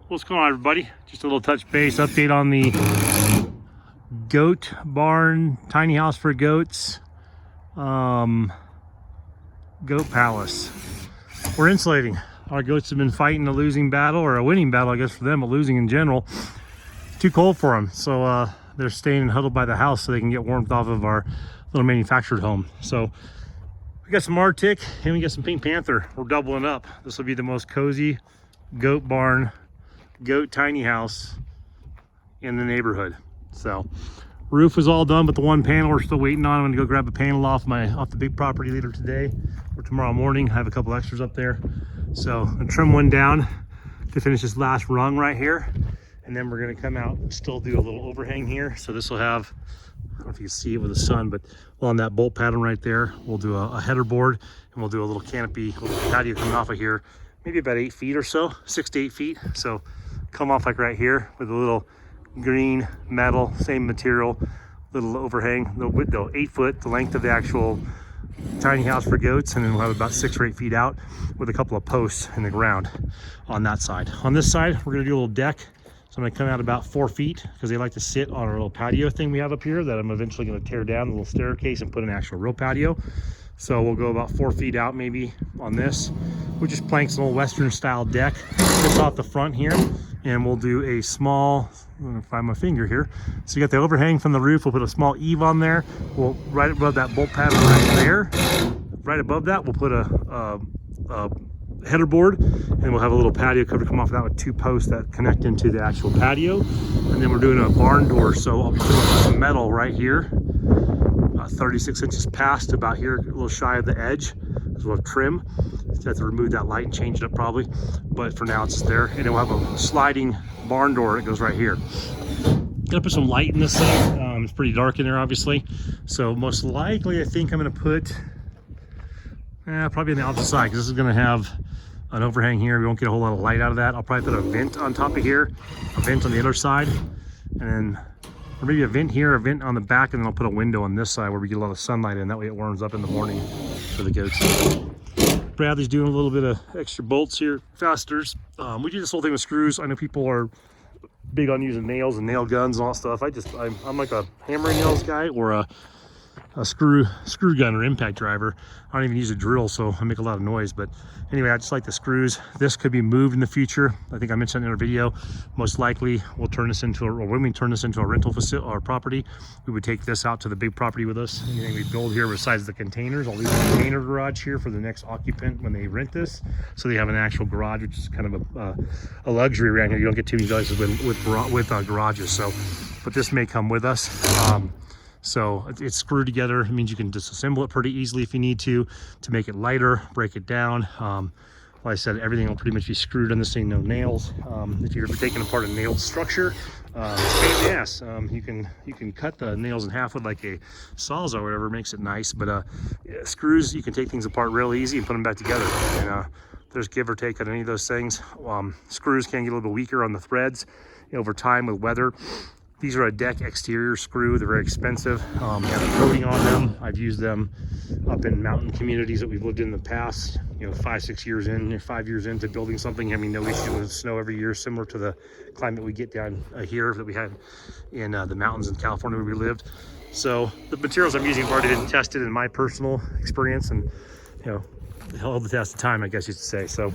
What's going on, everybody? Just a little touch base update on the goat barn, tiny house for goats, goat palace. We're insulating. Our goats have been fighting a losing battle, or a winning battle, I guess, for them, but losing in general. It's too cold for them, so they're staying huddled by the house so they can get warmth off of our little manufactured home. So we got some Arctic and we got some Pink Panther. We're doubling up. This will be the most cozy goat barn, goat tiny house in the neighborhood. So roof is all done, but the one panel we're still waiting on. I'm gonna go grab a panel off the big property later today or tomorrow morning. I have a couple extras up there, so I'm gonna trim one down to finish this last rung right here, and then we're gonna come out and still do a little overhang here. So this will have, I don't know if you can see it with the sun, but on that bolt pattern right there, we'll do a header board, and we'll do a little canopy, a little patio coming off of here, maybe about 8 feet or so, 6 to 8 feet. So come off like right here with a little green metal, same material, little overhang, the 8 foot, the length of the actual tiny house for goats, and then we'll have about 6 or 8 feet out with a couple of posts in the ground on that side. On this side, we're gonna do a little deck. So I'm gonna come out about 4 feet because they like to sit on our little patio thing we have up here that I'm eventually gonna tear down, the little staircase, and put an actual real patio. So we'll go about 4 feet out maybe on this. We just planks an old Western style deck just off the front here. And we'll do a small, I'm gonna find my finger here. So you got the overhang from the roof. We'll put a small eave on there. We'll, right above that bolt pattern right there, right above that, we'll put a header board, and we'll have a little patio cover come off of that with 2 posts that connect into the actual patio. And then we're doing a barn door. So I'll be putting some metal right here, 36 inches past about here, a little shy of the edge, as we'll have trim. So I have to remove that light and change it up probably, but for now it's there. And then we'll have a sliding barn door that goes right here. Gonna put some light in this thing. It's pretty dark in there, obviously. So most likely, I think I'm gonna put, probably on the opposite side, because this is gonna have an overhang here. We won't get a whole lot of light out of that. I'll probably put a vent on top of here, a vent on the other side, and then, or maybe a vent here, a vent on the back, and then I'll put a window on this side where we get a lot of sunlight in. That way it warms up in the morning for the goats. Bradley's doing a little bit of extra bolts here, fasteners. We do this whole thing with screws. I know people are big on using nails and nail guns and all that stuff. I'm like a hammer and nails guy, or a screw gun or impact driver. I don't even use a drill, so I make a lot of noise. But anyway, I just like the screws. This could be moved in the future. I think I mentioned in our video, most likely we'll turn this into, or when we turn this into a rental facility or property, we would take this out to the big property with us. Anything we build here besides the containers, I'll leave a container garage here for the next occupant when they rent this, so they have an actual garage, which is kind of a luxury around here. You don't get too many places with garages. So, but this may come with us. So it's screwed together. It means you can disassemble it pretty easily if you need to make it lighter, break it down. Like I said, everything will pretty much be screwed on this thing, no nails. If you're ever taking apart a nailed structure, it's a pain in the ass. You can cut the nails in half with like a sawzall or whatever, makes it nice. But screws, you can take things apart real easy and put them back together. And there's give or take on any of those things. Screws can get a little bit weaker on the threads over time with weather. These are a deck exterior screw. They're very expensive. They have a coating on them. I've used them up in mountain communities that we've lived in the past, 5 years into building something, having no issue with snow every year, similar to the climate we get down here that we had in the mountains in California where we lived. So the materials I'm using have already been tested in my personal experience, and held the test of time, I guess you could say. So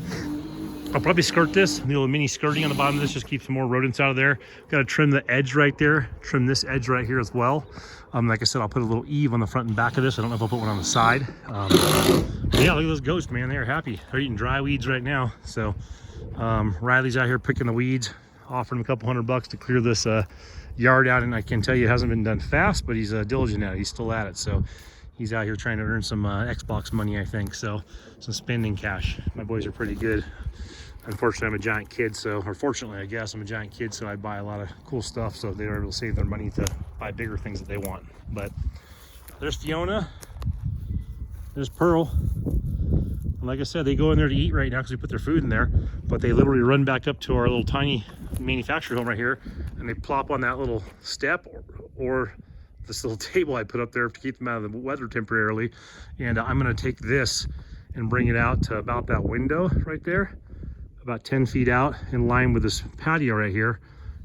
I'll probably skirt this. A little mini skirting on the bottom of this just keeps some more rodents out of there. Got to trim the edge right there, trim this edge right here as well. Like I said, I'll put a little eave on the front and back of this. I don't know if I'll put one on the side. Yeah, look at those goats, man. They're happy. They're eating dry weeds right now. So Riley's out here picking the weeds, offering him a couple $100 to clear this yard out. And I can tell you it hasn't been done fast, but he's diligent at it. He's still at it. So he's out here trying to earn some Xbox money, I think. So some spending cash. My boys are pretty good. Unfortunately, I'm a giant kid, or fortunately, I guess, I'm a giant kid, so I buy a lot of cool stuff, so they're able to save their money to buy bigger things that they want. But there's Fiona, there's Pearl, and like I said, they go in there to eat right now because we put their food in there, but they literally run back up to our little tiny manufactured home right here, and they plop on that little step or this little table I put up there to keep them out of the weather temporarily. And I'm going to take this and bring it out to about that window right there. about 10 feet out in line with this patio right here.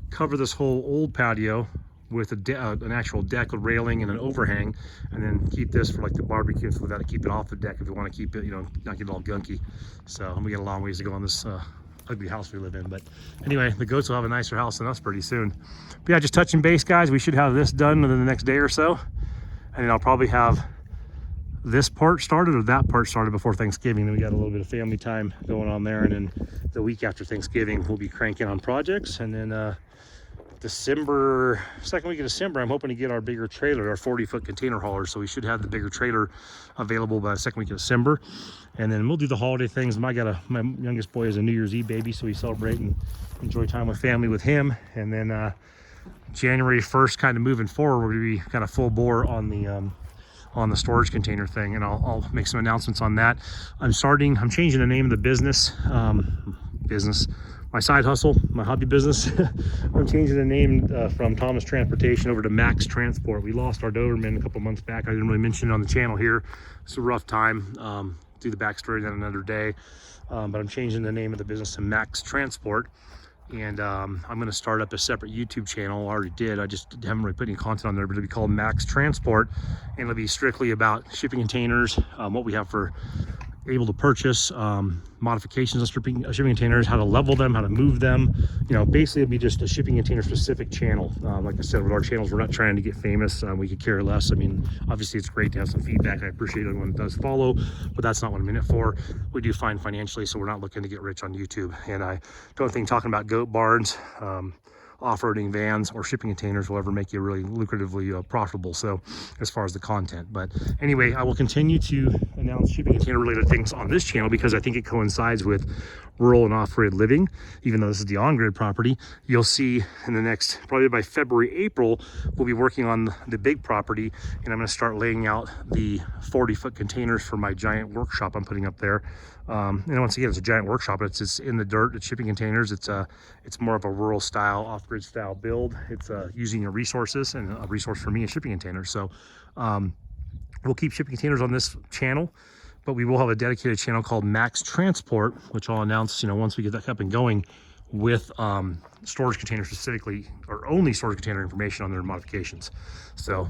Cover this whole old patio with an actual deck with railing and an overhang, and then keep this for like the barbecue, so without to keep it off the deck if you want to keep it, you know, not get all gunky. So we got a long ways to go on this ugly house we live in. But anyway, the goats will have a nicer house than us pretty soon. But yeah, just touching base, guys. We should have this done within the next day or so, and then I'll probably have this part started or that part started before Thanksgiving. Then we got a little bit of family time going on there, and then the week after Thanksgiving we'll be cranking on projects. And then December, second week of December, I'm hoping to get our bigger trailer, our 40-foot container hauler. So we should have the bigger trailer available by the second week of December. And then we'll do the holiday things. My youngest boy is a New Year's Eve baby, so we celebrate and enjoy time with family with him. And then January 1st, kind of moving forward, we're gonna be kind of full bore on the storage container thing, and I'll make some announcements on that. I'm changing the name of the business, my side hustle, my hobby business. I'm changing the name from Thomas Transportation over to Max Transport. We lost our Doberman a couple months back. I didn't really mention it on the channel here. It's a rough time. Do the backstory then another day. But I'm changing the name of the business to Max Transport. And I'm going to start up a separate YouTube channel. I already did. I just haven't really put any content on there, but it'll be called Max Transport, and it'll be strictly about shipping containers, what we have for able to purchase, modifications of shipping containers, how to level them, how to move them. You know, basically it'll be just a shipping container specific channel. Like I said, with our channels, we're not trying to get famous. We could care less. I mean, obviously it's great to have some feedback. I appreciate everyone that does follow, but that's not what I'm in it for. We do fine financially, so we're not looking to get rich on YouTube. And I don't think talking about goat barns, off-roading vans, or shipping containers will ever make you really lucratively profitable, so as far as the content. But anyway, I will continue to announce shipping container related things on this channel because I think it coincides with rural and off-grid living. Even though this is the on-grid property, you'll see in the next, probably by February, April, we'll be working on the big property, and I'm going to start laying out the 40-foot containers for my giant workshop I'm putting up there. And once again, it's a giant workshop. It's in the dirt. It's shipping containers. It's more of a rural style, off-grid style build. It's using your resources, and a resource for me is shipping containers. So we'll keep shipping containers on this channel, but we will have a dedicated channel called Max Transport, which I'll announce, you know, once we get that up and going, with storage containers specifically, or only storage container information on their modifications. So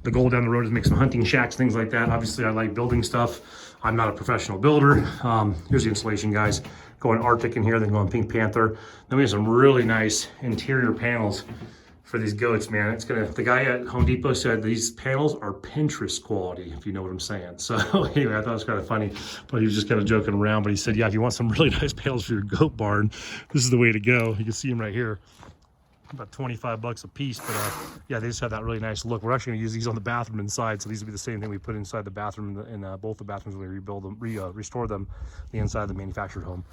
the goal down the road is make some hunting shacks, things like that. Obviously, I like building stuff. I'm not a professional builder. Here's the insulation, guys. Going Arctic in here, then going Pink Panther. Then we have some really nice interior panels for these goats, man. The guy at Home Depot said these panels are Pinterest quality, if you know what I'm saying. So anyway, I thought it was kind of funny, but he was just kind of joking around. But he said, yeah, if you want some really nice panels for your goat barn, this is the way to go. You can see them right here. About 25 bucks a piece, but yeah, they just have that really nice look. We're actually gonna use these on the bathroom inside, so these will be the same thing we put inside the bathroom in both the bathrooms when we rebuild them, restore them, the inside of the manufactured home.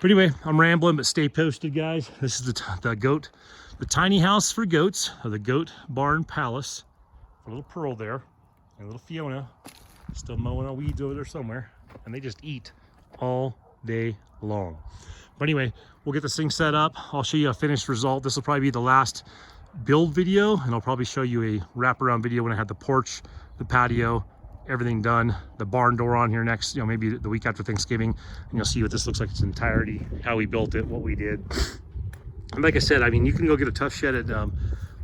But anyway, I'm rambling, but stay posted, guys. This is the tiny house for goats, or the goat barn palace. A little Pearl there, and little Fiona still mowing our weeds over there somewhere, and they just eat all day long. But anyway, we'll get this thing set up. I'll show you a finished result. This will probably be the last build video, and I'll probably show you a wraparound video when I have the porch, the patio, everything done, the barn door on here next, you know, maybe the week after Thanksgiving, and you'll see what this looks like in its entirety, how we built it, what we did. And like I said, I mean, you can go get a tough shed at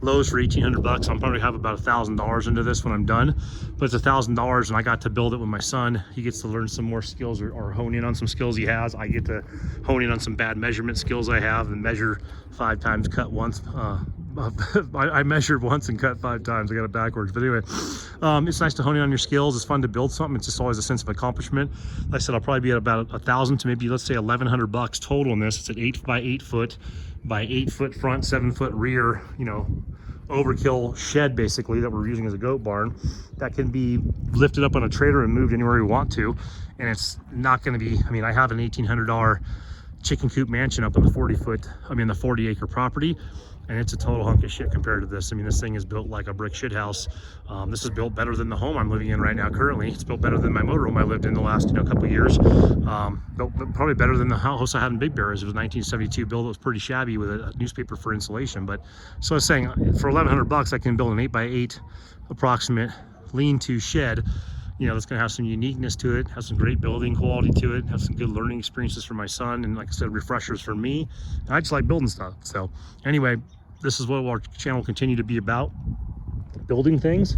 Lowe's for 1,800 bucks. I'll probably have about $1,000 into this when I'm done, but it's $1,000, and I got to build it with my son. He gets to learn some more skills, or hone in on some skills he has. I get to hone in on some bad measurement skills I have, and measure 5 times, cut once. I measured once and cut 5 times. I got it backwards. But anyway, it's nice to hone in on your skills. It's fun to build something. It's just always a sense of accomplishment. Like I said, I'll probably be at about 1,000 to maybe, let's say, 1,100 bucks total in this. It's an 8 by 8 foot by 8 foot front, 7 foot rear, you know, overkill shed basically that we're using as a goat barn that can be lifted up on a trailer and moved anywhere we want to. And it's not going to be, I mean, I have an $1,800 chicken coop mansion up on the 40 acre property, and it's a total hunk of shit compared to this. I mean, this thing is built like a brick shit house. This is built better than the home I'm living in right now currently. It's built better than my motorhome I lived in the last, you know, couple of years. Built probably better than the house I had in Big Bear. It was a 1972 build. It was pretty shabby with a newspaper for insulation. But so I was saying, for 1,100 bucks, I can build an 8 by 8 approximate lean-to shed you know, that's going to have some uniqueness to it, have some great building quality to it, have some good learning experiences for my son, and like I said, refreshers for me. And I just like building stuff. So anyway, this is what our channel will continue to be about, building things.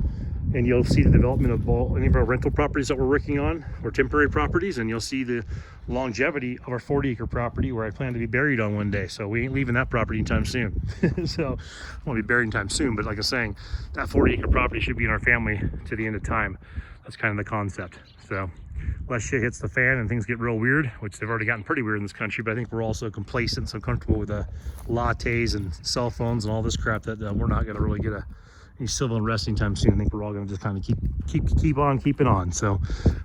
And you'll see the development of any of our rental properties that we're working on, or temporary properties, and you'll see the longevity of our 40-acre property where I plan to be buried on one day. So we ain't leaving that property anytime soon. So I won't be buried anytime soon, but like I was saying, that 40-acre property should be in our family to the end of time. That's kind of the concept. So unless shit hits the fan and things get real weird, which they've already gotten pretty weird in this country, but I think we're also complacent, so comfortable with lattes and cell phones and all this crap that we're not going to really get any civil unrest anytime soon. I think we're all going to just kind of keep on keeping on. So,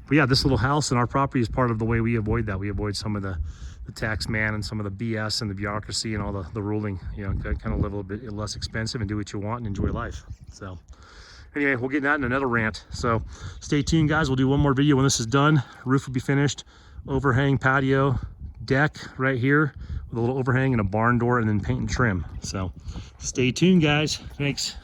but yeah, this little house and our property is part of the way we avoid that. We avoid some of the tax man and some of the BS and the bureaucracy and all the ruling. You know, kind of live a little bit less expensive and do what you want and enjoy life. So anyway, we'll get that in another rant. So stay tuned, guys. We'll do one more video when this is done. Roof will be finished, overhang, patio, deck right here with a little overhang and a barn door, and then paint and trim. So stay tuned, guys. Thanks.